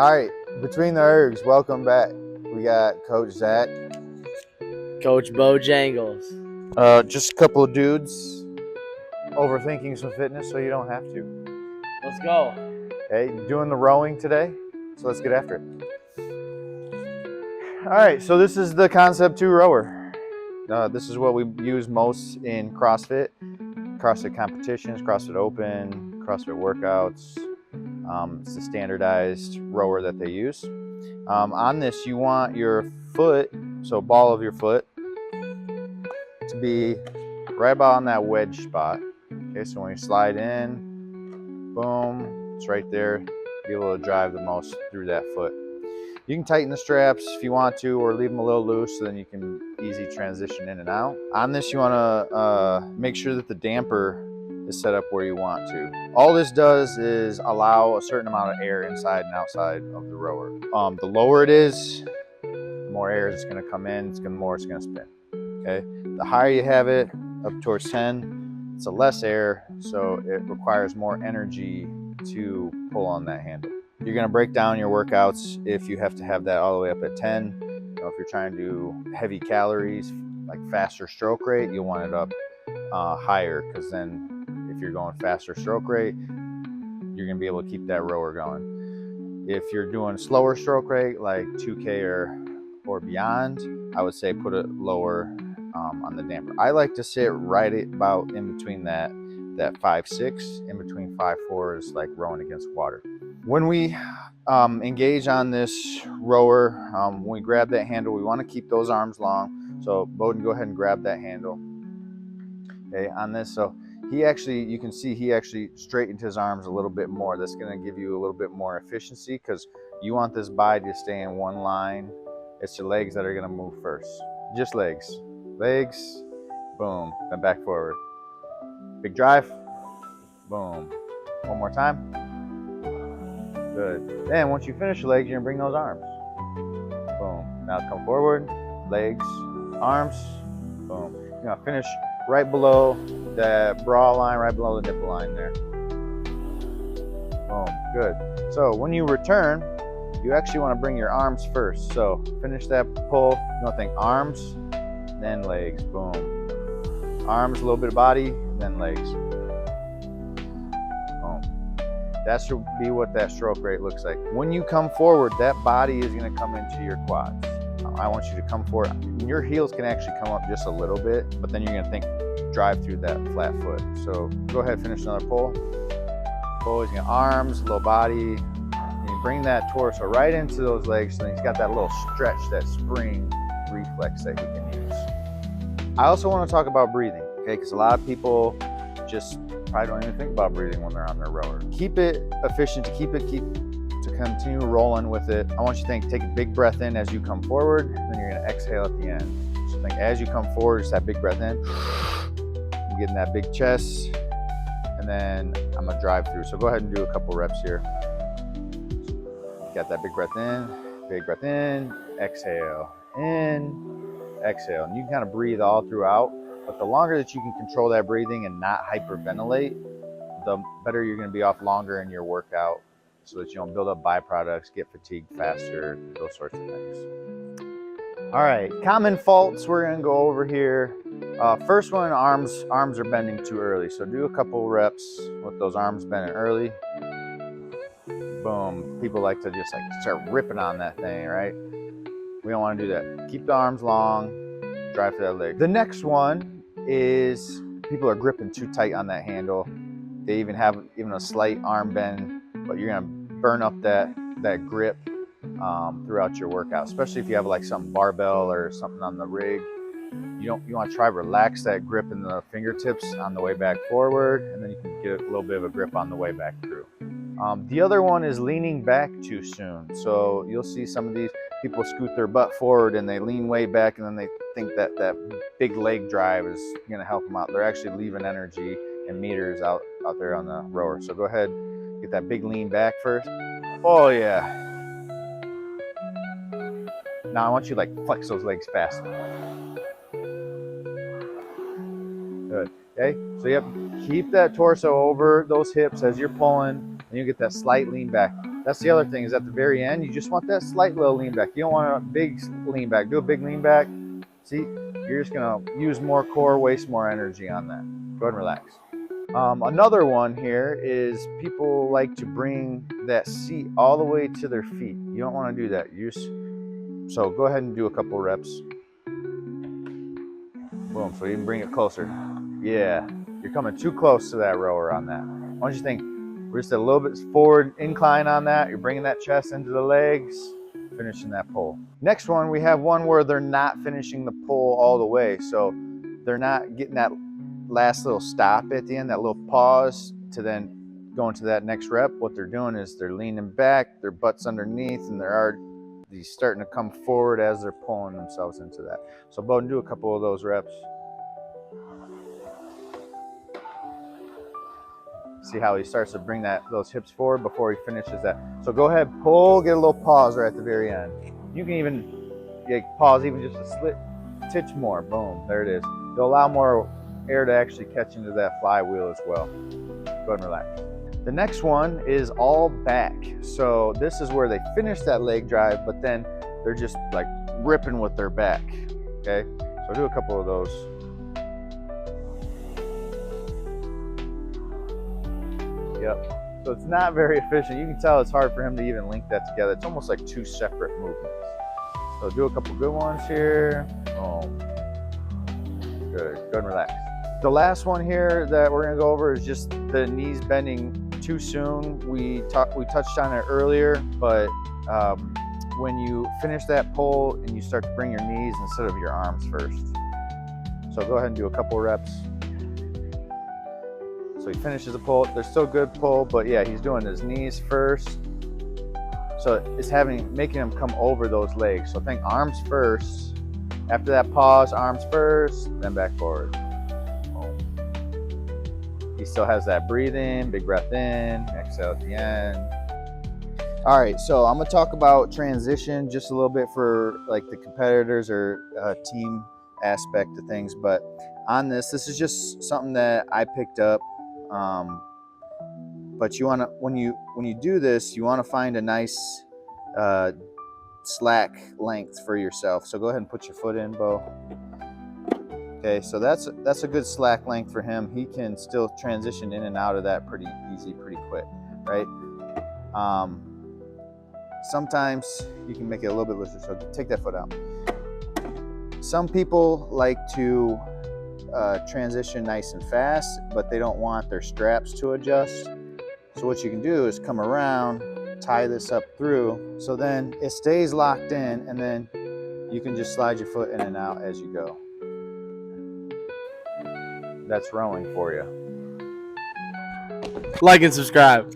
All right, between the ergs, welcome back. We got Coach Zach. Coach Bo Jangles. Just a couple of dudes overthinking some fitness so you don't have to. Let's go. Okay, doing the rowing today, so let's get after it. All right, so this is the Concept 2 rower. This is what we use most in CrossFit competitions, CrossFit Open, CrossFit workouts. It's the standardized rower that they use. On this, you want your foot, so ball of your foot, to be right about on that wedge spot. Okay, so when you slide in, boom, it's right there. Be able to drive the most through that foot. You can tighten the straps if you want to, or leave them a little loose so then you can easy transition in and out. On this, you want to make sure that the damper is set up where you want to. All this does is allow a certain amount of air inside and outside of the rower. The lower it is, the more air is going to come in, the more it's going to spin. Okay, the higher you have it, up towards 10, it's a less air, so it requires more energy to pull on that handle. You're going to break down your workouts if you have to have that all the way up at 10. If you're trying to do heavy calories, like faster stroke rate, you'll want it up higher, because then if you're going faster stroke rate, you're going to be able to keep that rower going. If you're doing slower stroke rate, like 2K or beyond, I would say put it lower on the damper. I like to sit right about in between that 5-6, in between 5-4 is like rowing against water. When we engage on this rower, when we grab that handle, we want to keep those arms long. So Bowden, go ahead and grab that handle. Okay, on this, so you can see he actually straightened his arms a little bit more. That's going to give you a little bit more efficiency, because you want this body to stay in one line. It's your legs that are going to move first. Just legs, boom, then back forward. Big drive, boom. One more time. Good. Then once you finish your legs, you're gonna bring those arms. Boom. Now come forward, legs, arms, boom. You're gonna finish right below that bra line, right below the nipple line there. Boom. Good. So when you return, you actually want to bring your arms first. So finish that pull. You want to think arms, then legs. Boom. Arms, a little bit of body, then legs. That should be what that stroke rate looks like. When you come forward, that body is going to come into your quads. I want you to come forward. Your heels can actually come up just a little bit, but then you're going to drive through that flat foot. So go ahead, finish another pull. Pull, he's going to arms, low body. And you bring that torso right into those legs, so then he's got that little stretch, that spring reflex that he can use. I also want to talk about breathing, okay? Because a lot of people just probably don't even think about breathing when they're on their rower. Keep it efficient, to continue rolling with it. I want you to take a big breath in as you come forward, and then you're gonna exhale at the end. So think as you come forward, just that big breath in. I'm getting that big chest, and then I'm gonna drive through. So go ahead and do a couple reps here. Got that big breath in, exhale, in, exhale. And you can kind of breathe all throughout. But the longer that you can control that breathing and not hyperventilate, the better you're going to be off longer in your workout, so that you don't build up byproducts, get fatigued faster, those sorts of things. All right, common faults we're going to go over here. First one, arms are bending too early. So do a couple reps with those arms bending early. Boom. People like to just start ripping on that thing, right? We don't want to do that. Keep the arms long, drive to that leg. The next one is people are gripping too tight on that handle. They even have a slight arm bend, but you're gonna burn up that grip throughout your workout, especially if you have like some barbell or something on the rig. You want to try to relax that grip in the fingertips on the way back forward, and then you can get a little bit of a grip on the way back through. The other one is leaning back too soon. So you'll see some of these people scoot their butt forward and they lean way back, and then they think that big leg drive is going to help them out. They're actually leaving energy and meters out there on the rower. So go ahead, get that big lean back first. Oh yeah. Now I want you to flex those legs fast. Good. Okay. So keep that torso over those hips as you're pulling, and you get that slight lean back. That's the other thing, is at the very end, you just want that slight little lean back. You don't want a big lean back. Do a big lean back. See, you're just gonna use more core, waste more energy on that. Go ahead and relax. Another one here is people like to bring that seat all the way to their feet. You don't want to do that. So go ahead and do a couple reps. Boom, so you can bring it closer. Yeah, you're coming too close to that rower on that. Why don't you think, we're just a little bit forward incline on that. You're bringing that chest into the legs, finishing that pull. Next one, we have one where they're not finishing the pull all the way. So they're not getting that last little stop at the end, that little pause to then go into that next rep. What they're doing is they're leaning back, their butt's underneath, and they're already starting to come forward as they're pulling themselves into that. So Bo, do a couple of those reps. See how he starts to bring those hips forward before he finishes that. So go ahead, pull, get a little pause right at the very end. You can even pause even just a titch more. Boom, there it is. You'll allow more air to actually catch into that flywheel as well. Go ahead and relax. The next one is all back. So this is where they finish that leg drive, but then they're just like ripping with their back. Okay, so do a couple of those. Yep. So it's not very efficient. You can tell it's hard for him to even link that together. It's almost like two separate movements. So do a couple good ones here. Boom. Good. Go ahead and relax. The last one here that we're gonna go over is just the knees bending too soon. We touched on it earlier, but when you finish that pull and you start to bring your knees instead of your arms first. So go ahead and do a couple reps. So he finishes the pull. They're still good pull, but yeah, he's doing his knees first. So it's making him come over those legs. So think arms first. After that pause, arms first, then back forward. He still has that breathe in, big breath in, exhale at the end. All right, so I'm gonna talk about transition just a little bit for like the competitors or team aspect of things. But on this is just something that I picked up. But you wanna, when you do this, you wanna find a nice slack length for yourself. So go ahead and put your foot in, Bo. Okay, so that's a good slack length for him. He can still transition in and out of that pretty easy, pretty quick, right? Sometimes you can make it a little bit looser, so take that foot out. Some people like to transition nice and fast, but they don't want their straps to adjust. So what you can do is come around, tie this up through, so then it stays locked in, and then you can just slide your foot in and out as you go. That's rowing for you. Like and subscribe.